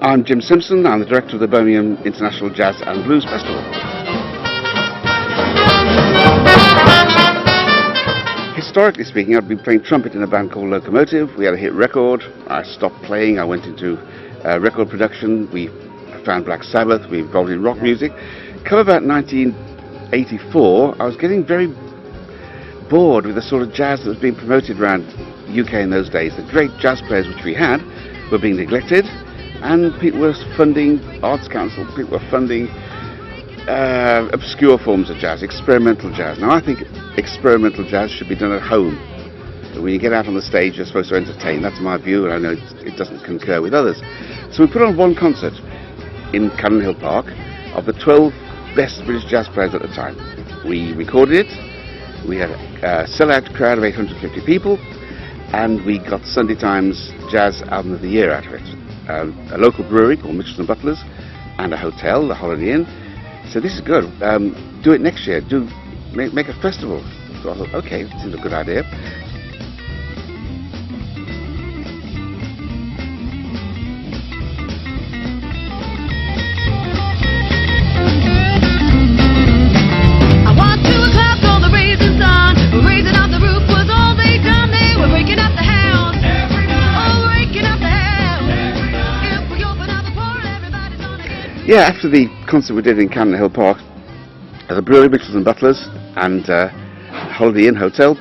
I'm Jim Simpson. I'm the director of the Birmingham International Jazz and Blues Festival. Historically speaking, I've been playing trumpet in a band called Locomotive. We had a hit record. I stopped playing. I went into record production. We found Black Sabbath. We involved in rock music. Come about 1984, I was getting very bored with the sort of jazz that was being promoted around the UK in those days. The great jazz players which we had were being neglected, and people were funding, Arts Council, people were funding obscure forms of jazz, experimental jazz. Now I think experimental jazz should be done at home. When you get out on the stage, you're supposed to entertain. That's my view, and I know it doesn't concur with others. So we put on one concert in Cannon Hill Park of the 12 best British jazz players at the time. We recorded it. We had a sell-out crowd of 850 people, and we got Sunday Times Jazz Album of the Year out of it. A local brewery called Mitchells and Butlers, and a hotel, the Holiday Inn. So this is good. Do it next year. Make a festival. So I thought, okay, this is a good idea. Yeah, after the concert we did in Cannon Hill Park, the brewery, Mitchells and Butlers, and Holiday Inn Hotel,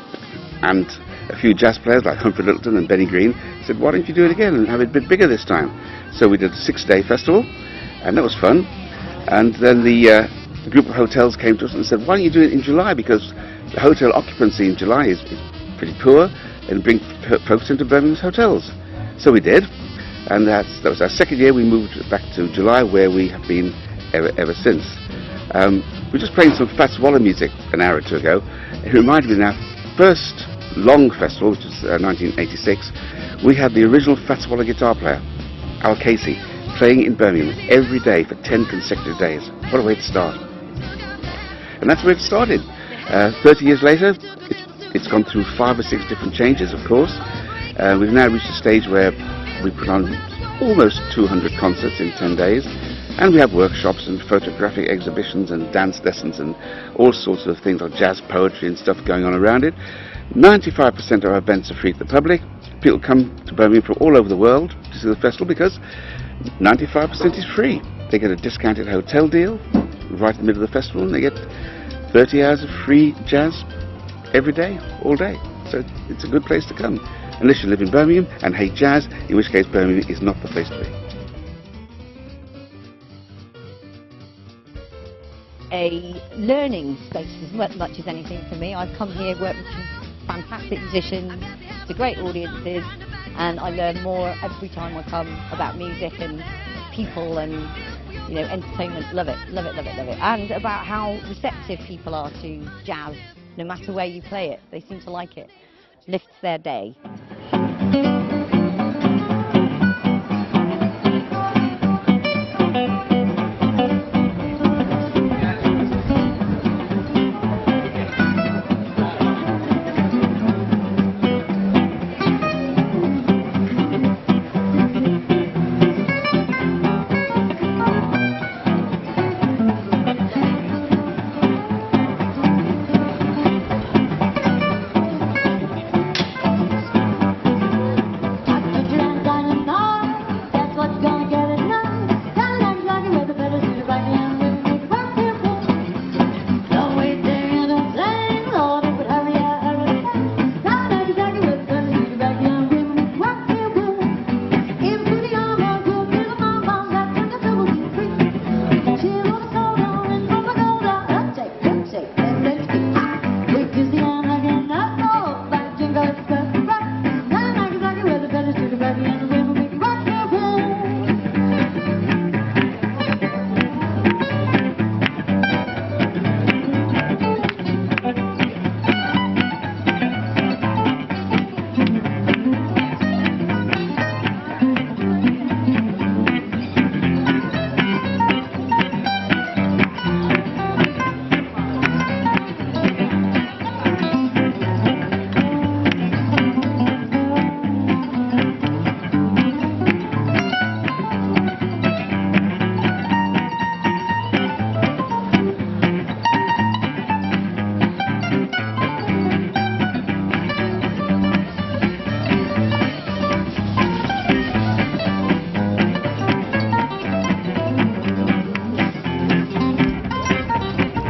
and a few jazz players like Humphrey Littleton and Benny Green said, why don't you do it again and have it a bit bigger this time? So we did a 6-day festival, and that was fun. And then the group of hotels came to us and said, why don't you do it in July? Because the hotel occupancy in July is pretty poor, and bring folks into Birmingham's hotels. So we did. And that was our second year. We moved back to July, where we have been ever since. We were just playing some Fats Waller music an hour or two ago. It reminded me of our first long festival, which was 1986. We had the original Fats Waller guitar player, Al Casey, playing in Birmingham every day for 10 consecutive days. What a way to start. And that's where it started. 30 years later, it's gone through 5 or 6 different changes, of course. We've now reached a stage where we put on almost 200 concerts in 10 days, and we have workshops and photographic exhibitions and dance lessons and all sorts of things like jazz poetry and stuff going on around it. 95% of our events are free to the public. People come to Birmingham from all over the world to see the festival because 95% is free. They get a discounted hotel deal right in the middle of the festival, and they get 30 hours of free jazz every day, all day. So it's a good place to come. Unless you live in Birmingham and hate jazz, in which case Birmingham is not the place to be. A learning space as much as anything for me. I've come here, worked with some fantastic musicians, to great audiences, and I learn more every time I come about music and people and entertainment. Love it, love it, love it, love it. And about how receptive people are to jazz, no matter where you play it. They seem to like it. Lifts their day.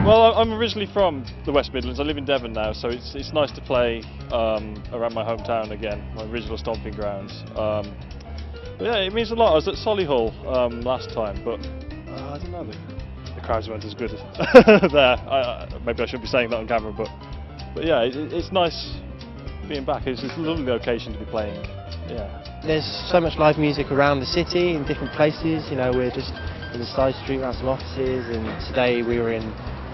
Well, I'm originally from the West Midlands. I live in Devon now, so it's nice to play around my hometown again, my original stomping grounds. But yeah, it means a lot. I was at Solihull last time, but I don't know, the crowds weren't as good as there. Maybe I shouldn't be saying that on camera, but yeah, it's nice being back. It's a lovely location to be playing. Yeah. There's so much live music around the city in different places. You know, we're just in the side street around some offices, and today we were in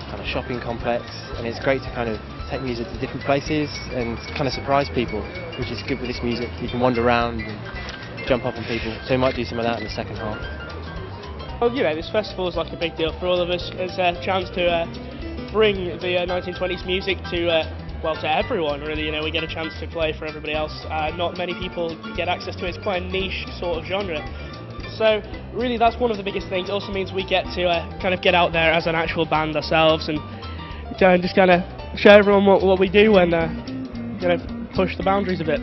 kind of shopping complex, and it's great to kind of take music to different places and kind of surprise people, which is good with this music. You can wander around and jump up on people, so we might do some of that in the second half. Well, you know, this festival is like a big deal for all of us. It's a chance to bring the 1920s music to well, to everyone really. You know, we get a chance to play for everybody else. Not many people get access to it. It's quite a niche sort of genre. So really, that's one of the biggest things. It also means we get to kind of get out there as an actual band ourselves and just kind of show everyone what we do and push the boundaries a bit.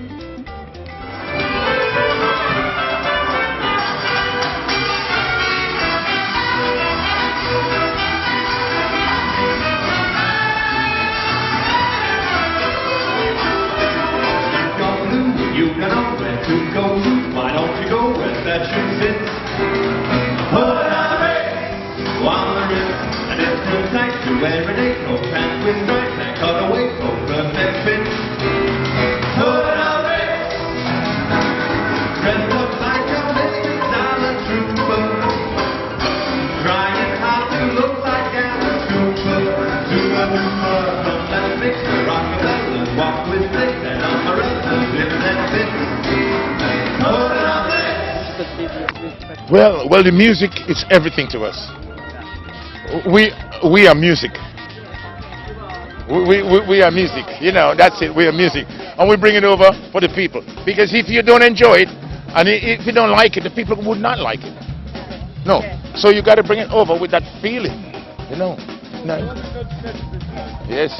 You know where to go, why don't you go where that should fit? Put on the race, on the wrist, and it's too tight to every day. No pants with stripes and cutaway, no perfect fit. Put on the race, dressed up like a Mr. Dollar Trooper, trying hard to look like a scooper. Do a hooper from that mixer, Rockefellers, walk with sticks and umbrellas, live and fit. Well, the music is everything to us. We are music. We are music. You know, that's it. We are music, and we bring it over for the people. Because if you don't enjoy it, and if you don't like it, the people would not like it. No. So you got to bring it over with that feeling. You know. No. Yes.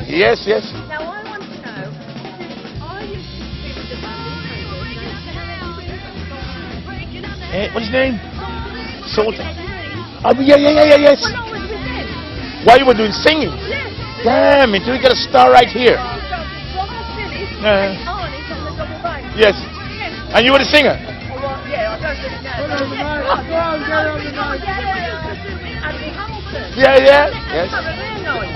Yes, yes. Now I want to know, are you the band? What's his name? Sultan. Oh, yeah, yes. When I was with him. While you were doing singing? Yes. Damn it, we got a star right here. Yes. And you were the singer? Yeah, I don't really know. Yeah, yes.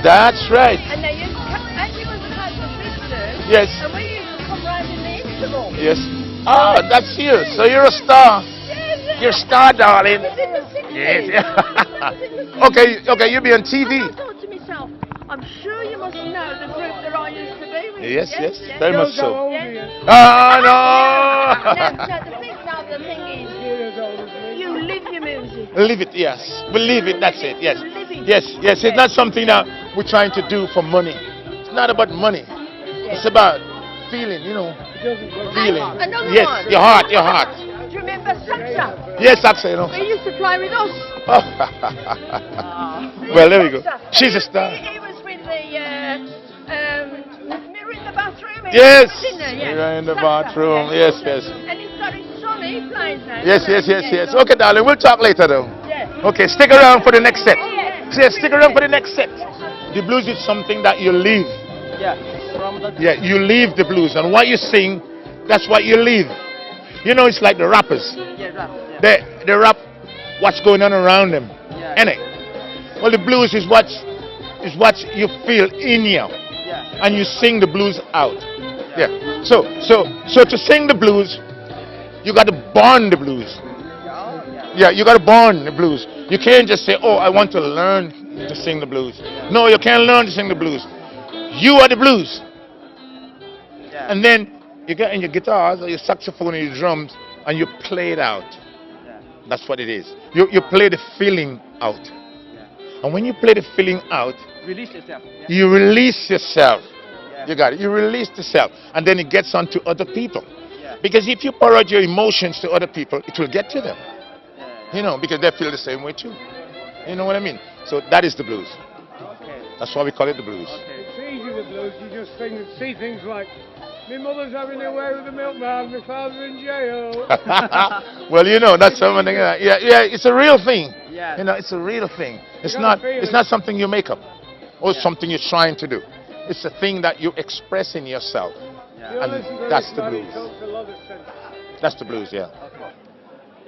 That's right. And you was supposed to speak to. Yes. And we used to come round in the interval. Yes. Oh, that's you. So you're a star. You're a star, darling. Yes. Okay, you'll be on TV. I thought to myself, I'm sure you must know the group that I used to be with. Yes, very much so. Yes. Oh, no. The thing is, you live your music. Live it, yes. We live it, that's it, yes. Yes, it's not something that we're trying to do for money. It's not about money. It's about feeling, you know. Feeling. Yes, your heart. Do you remember Saxa? Yes, Saxa, you know. He used to play with us. Well, there we go. She's a star. He was with the Mirror in the Bathroom. Yes. Yeah. Mirror in the bathroom. Yes. And he's got his son, he plays now. Yes. Okay, darling, we'll talk later though. Yes. Okay, stick around for the next set. Yes. Yes, stick around for the next set. The blues is something that you live. Yeah, you live the blues, and what you sing, that's what you live. You know, it's like the rappers. They rap what's going on around them. Innit? Well, the blues is what you feel in you, and you sing the blues out. Yeah. So to sing the blues, you got to born the blues. Yeah, you got to born the blues. You can't just say, "Oh, I want to learn to sing the blues." No, you can't learn to sing the blues. You are the blues. And then you get in your guitars or your saxophone or your drums and you play it out. That's what it is. You play the feeling out. And when you play the feeling out, you release yourself. You got it. You release yourself. And then it gets on to other people. Because if you pour out your emotions to other people, it will get to them. You know, because they feel the same way too. You know what I mean? So that is the blues. That's why we call it the blues. Okay, it's easy, the blues. You just see things like My mother's having a way with the milkman, my father in jail. Well, you know, that's something. Yeah, it's a real thing. Yeah. You know, it's a real thing. It's not something you make up or something you're trying to do. It's a thing that you express in yourself. Yeah. And that's the blues. That's the blues, yeah.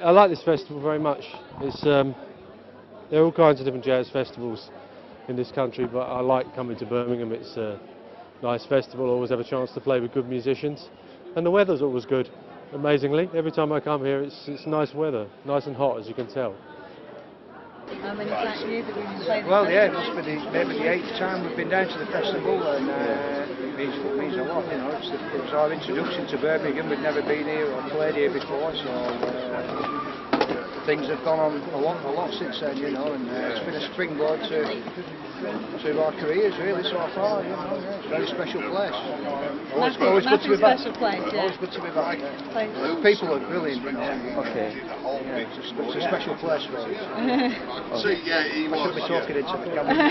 I like this festival very much. It's there are all kinds of different jazz festivals in this country, but I like coming to Birmingham. It's a nice festival, always have a chance to play with good musicians, and the weather's always good, amazingly. Every time I come here it's nice weather, nice and hot, as you can tell. How many times have you played? Well, yeah, it must be maybe the 8th time we've been down to the festival, and it means a lot, you know. It was our introduction to Birmingham. We'd never been here or played here before, so things have gone on a lot since then, you know, and it's been a springboard to our careers really so far, you know. Yeah, it's a very special place. Always good to be back. Always good to be back. The people are brilliant, you know. Okay. Yeah, it's a special place for us. So, yeah, he was. I should be talking into the camera.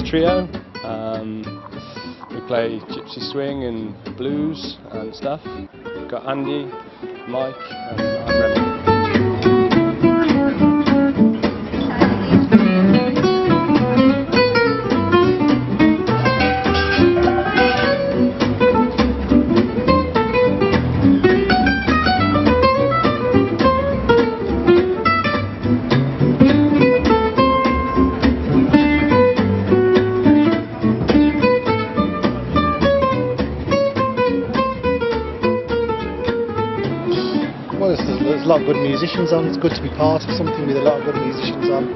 Trio. We play gypsy swing and blues and stuff. We've got Andy, Mike, and I'm Remy. There's a lot of good musicians on. It's good to be part of something with a lot of good musicians on.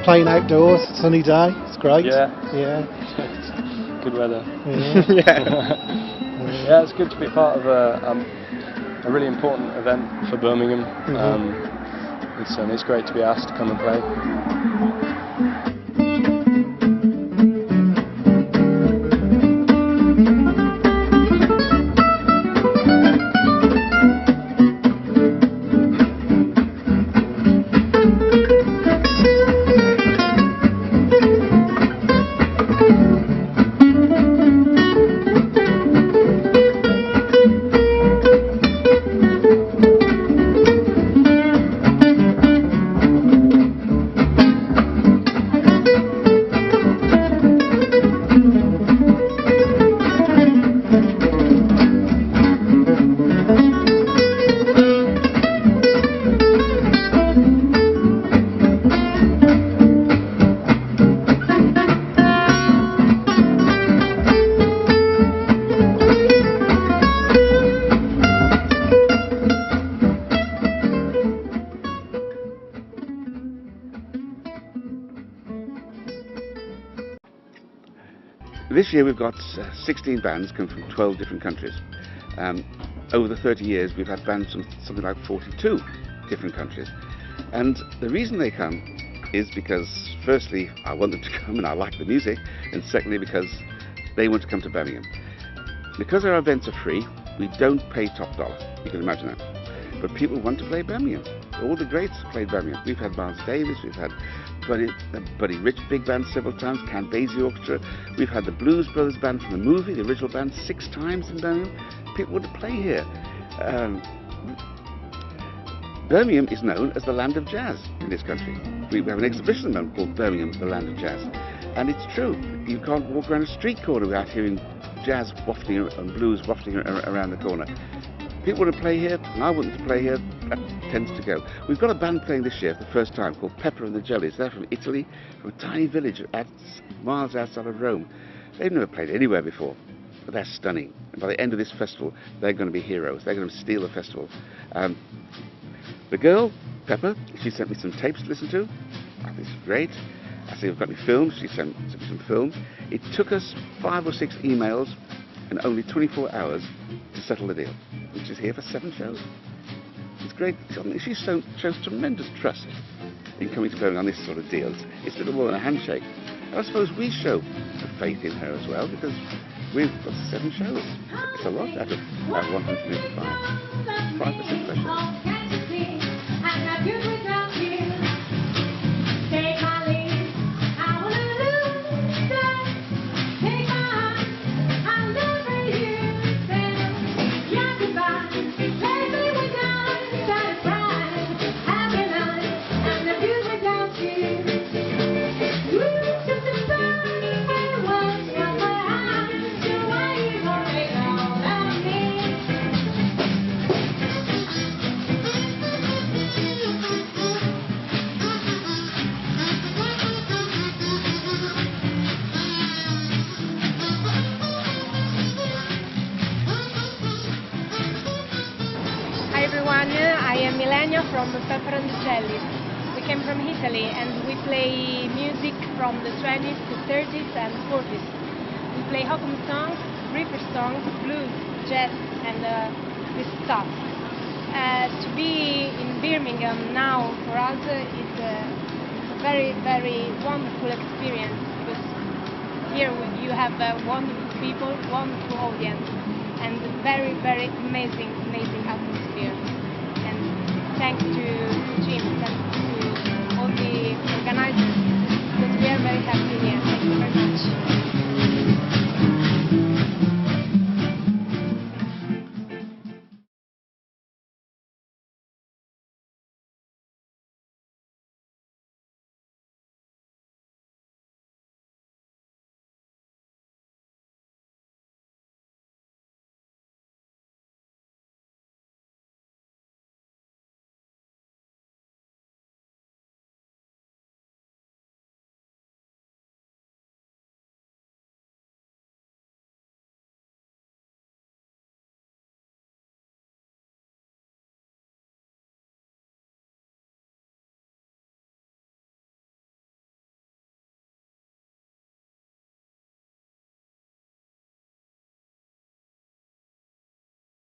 Playing outdoors, sunny day, it's great. Yeah. Good weather. Yeah, it's good to be part of a really important event for Birmingham. it's great to be asked to come and play. This year we've got 16 bands come from 12 different countries. Over the 30 years we've had bands from something like 42 different countries. And the reason they come is because, firstly, I want them to come and I like the music, and secondly because they want to come to Birmingham. Because our events are free, we don't pay top dollar, you can imagine that. But people want to play Birmingham. All the greats have played Birmingham. We've had Miles Davis, we've had Buddy Rich Big Band several times, Count Basie Orchestra. We've had the Blues Brothers Band from the movie, the original band, 6 times in Birmingham. People want to play here. Birmingham is known as the land of jazz in this country. We have an exhibition called Birmingham, the land of jazz. And it's true. You can't walk around a street corner without hearing jazz wafting and blues wafting around the corner. People want to play here, and I want them to play here. That tends to go. We've got a band playing this year for the first time called Pepper and the Jellies. They're from Italy, from a tiny village miles outside of Rome. They've never played anywhere before, but they're stunning. And by the end of this festival, they're going to be heroes. They're going to steal the festival. The girl, Pepper, she sent me some tapes to listen to. I think it's great. I said, "I've got any films?" She sent me some films. It took us 5 or 6 emails and only 24 hours to settle the deal. And she's here for 7 shows. It's great. She shows tremendous trust in coming to Birmingham on this sort of deal. It's a little more than a handshake. And I suppose we show faith in her as well, because we've got 7 shows. It's a lot out of 185. 5% pressure. I am Milenia from Pepper and the Jellies. We came from Italy and we play music from the 20s, the 30s and 40s. We play hokum songs, river songs, blues, jazz and this stuff. To be in Birmingham now for us is a very, very wonderful experience, because here you have wonderful people, wonderful audience and very, very amazing atmosphere. Thanks to Jim.